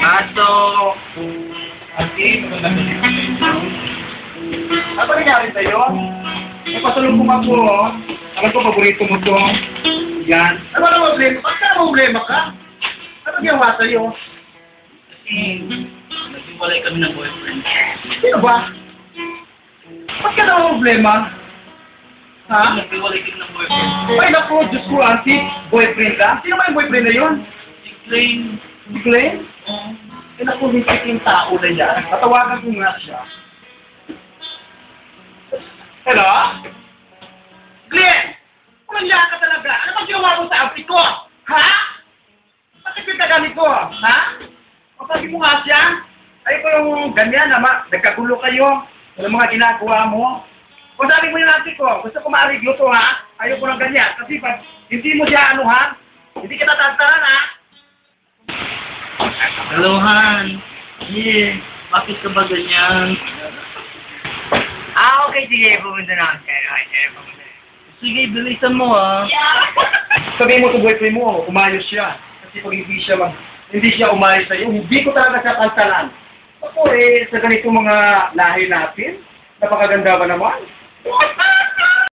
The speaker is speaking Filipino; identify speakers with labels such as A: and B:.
A: Aso. Ati, ano nangyari sa'yo? Napasalubong ako, oh. Alam ko, paborito mo to. Yan. Ano na problema? Ba't ka problema ka? Ano ginawa sa'yo?
B: Kasi, naghiwalay kami ng boyfriend.
A: Sino ba? Ba't ka na problema? Ha?
B: Naghiwalay kami ng boyfriend.
A: Ay, naku, Diyos ko, auntie. Boyfriend ka? Sino ba yung boyfriend na yun?
B: Si Glenn.
A: Si Glenn?
B: Oo.
A: Eh, naku, mintik yung tao na yan. Tatawagan ko nga siya. Hello? Glenn! Walang yaka ka talaga. Ano ba ginawa mo sa outfit ko? Ha? Bakit yung tagamit ko? Ha? O sabi mo nga siya? Ay ko yung ganyan, ama. Nagkagulo kayo. Ano mga ginagawa mo? O sabi mo yung outfit ko. Gusto ko ma-review to, ha? Ayaw ko ng ganyan. Kasi pag hindi mo siya anuhan, hindi kita tatantaran, ha?
B: Hello, Han. Yeah. Bakit ka ba ganyan?
C: Okay, sige, pumunta na ako sa'yo. Okay, pumunta.
B: Sige, bilisan mo, ah.
A: Sabihin mo sa boyfriend mo, umayos siya. Kasi pag hindi siya umayos sa'yo, hindi ko talaga siya kantalan. Ako sa ganito mga lahi natin, napakaganda ba naman?